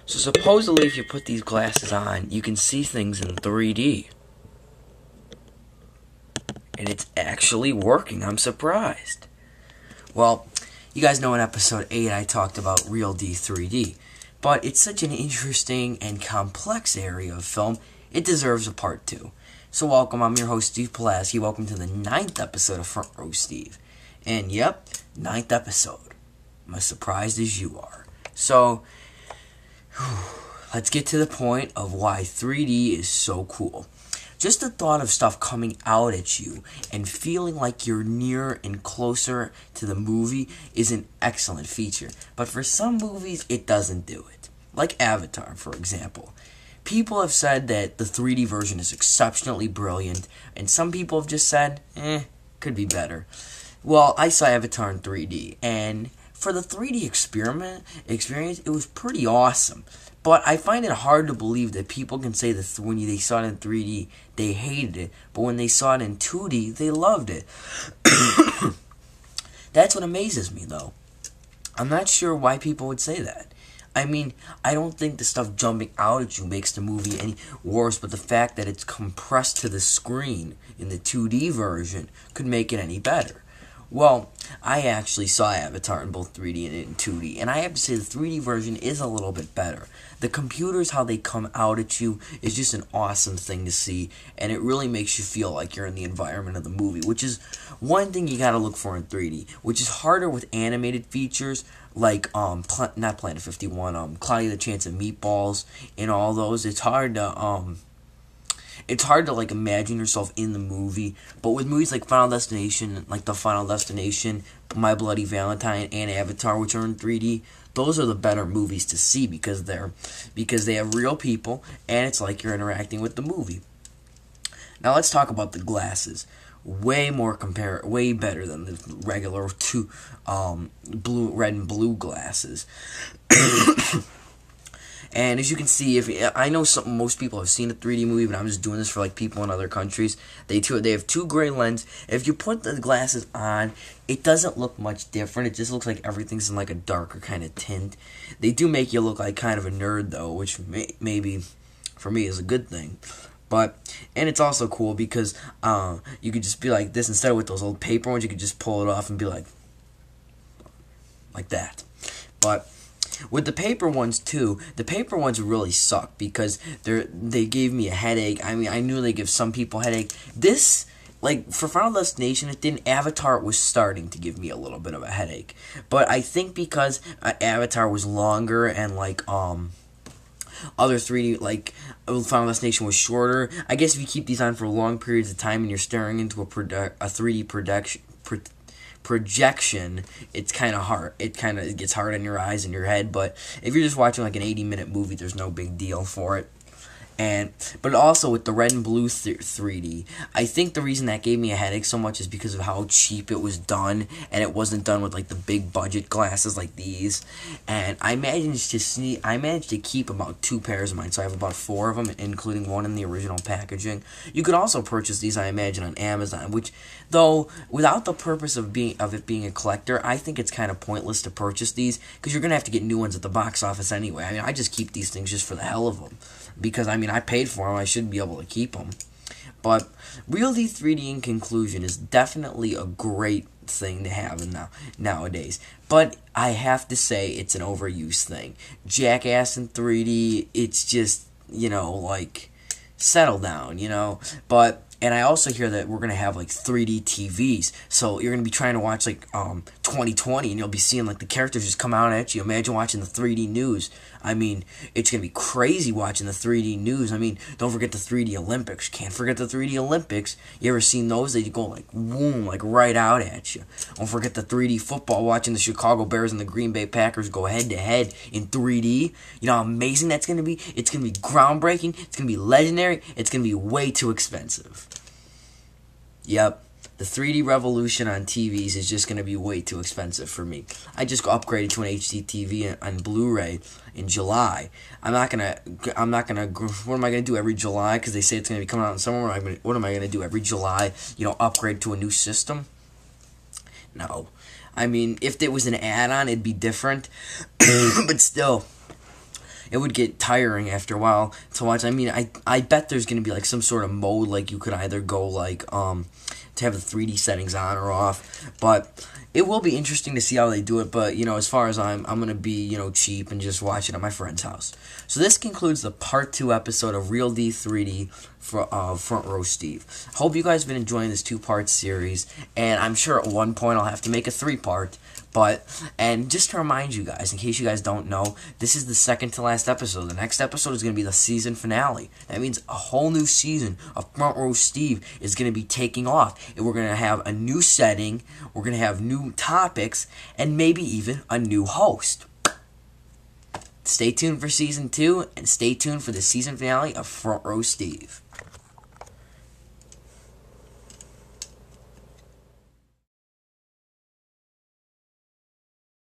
So supposedly if you put these glasses on, you can see things in 3D. And it's actually working. I'm surprised. Well, you guys know in episode 8 I talked about RealD 3D. But it's such an interesting and complex area of film, it deserves a part 2. So welcome, I'm your host Steve Pulaski. Welcome to the 9th episode of Front Row Steve. And yep, 9th episode. I'm as surprised as you are. So, let's get to the point of why 3D is so cool. Just the thought of stuff coming out at you and feeling like you're near and closer to the movie is an excellent feature. But for some movies, it doesn't do it. Like Avatar, for example. People have said that the 3D version is exceptionally brilliant, and some people have just said, could be better. Well, I saw Avatar in 3D, and for the 3D experience, it was pretty awesome. But I find it hard to believe that people can say that when they saw it in 3D, they hated it. But when they saw it in 2D, they loved it. That's what amazes me, though. I'm not sure why people would say that. I mean, I don't think the stuff jumping out at you makes the movie any worse, but the fact that it's compressed to the screen in the 2D version could make it any better. Well, I actually saw Avatar in both 3D and in 2D, and I have to say the 3D version is a little bit better. The computers, how they come out at you, is just an awesome thing to see, and it really makes you feel like you're in the environment of the movie, which is one thing you gotta look for in 3D, which is harder with animated features, like, not Planet 51, Cloudy the Chance of Meatballs, and all those. It's hard to like imagine yourself in the movie, but with movies like Final Destination, like The Final Destination, My Bloody Valentine, and Avatar, which are in 3D, those are the better movies to see because they have real people, and it's like you're interacting with the movie. Now let's talk about the glasses. Way better than the regular two red and blue glasses. And as you can see, I know most people have seen a 3D movie, but I'm just doing this for like people in other countries. They have two gray lenses. If you put the glasses on, it doesn't look much different. It just looks like everything's in like a darker kind of tint. They do make you look like kind of a nerd though, which maybe for me is a good thing. And it's also cool because you could just be like this instead of with those old paper ones. You could just pull it off and be like that. But with the paper ones too, the paper ones really suck because they gave me a headache. I mean, I knew they give some people a headache. This, like, for Final Destination, it didn't. Avatar was starting to give me a little bit of a headache. But I think because Avatar was longer and, like, other 3D, like, Final Destination was shorter, I guess if you keep these on for long periods of time and you're staring into a 3D projection, it's kind of hard. It kind of gets hard on your eyes and your head, but if you're just watching like an 80-minute movie, there's no big deal for it. But also with the red and blue 3D, I think the reason that gave me a headache so much is because of how cheap it was done, and it wasn't done with like the big budget glasses like these. And I managed to keep about 2 pairs of mine, so I have about 4 of them, including one in the original packaging. You could also purchase these, I imagine, on Amazon, which, though, without the purpose of it being a collector, I think it's kind of pointless to purchase these because you're gonna have to get new ones at the box office anyway. I mean, I just keep these things just for the hell of them. Because, I mean, I paid for them, I should be able to keep them. But RealD 3D in conclusion is definitely a great thing to have nowadays. But I have to say it's an overused thing. Jackass in 3D, it's just, like, settle down, And I also hear that we're going to have, like, 3D TVs. So you're going to be trying to watch, like, 2020, and you'll be seeing, like, the characters just come out at you. Imagine watching the 3D news. I mean, it's going to be crazy watching the 3D news. I mean, don't forget the 3D Olympics. Can't forget the 3D Olympics. You ever seen those? They go, like, boom, like, right out at you. Don't forget the 3D football, watching the Chicago Bears and the Green Bay Packers go head-to-head in 3D. You know how amazing that's going to be? It's going to be groundbreaking. It's going to be legendary. It's going to be way too expensive. Yep. The 3D revolution on TVs is just going to be way too expensive for me. I just upgraded to an HD TV on Blu-ray in July. What am I going to do every July? Because they say it's going to be coming out in summer. What am I going to do every July? Upgrade to a new system? No. I mean, if it was an add-on, it'd be different. But still, it would get tiring after a while to watch. I mean, I bet there's gonna be like some sort of mode, like you could either go like to have the 3D settings on or off, but it will be interesting to see how they do it. But as far as I'm gonna be cheap and just watch it at my friend's house. So this concludes the part 2 episode of RealD 3D for Front Row Steve. Hope you guys have been enjoying this 2-part series, and I'm sure at one point I'll have to make a 3-part. And just to remind you guys, in case you guys don't know, this is the second to last episode. The next episode is going to be the season finale. That means a whole new season of Front Row Steve is going to be taking off. And we're going to have a new setting, we're going to have new topics, and maybe even a new host. Stay tuned for season 2, and stay tuned for the season finale of Front Row Steve.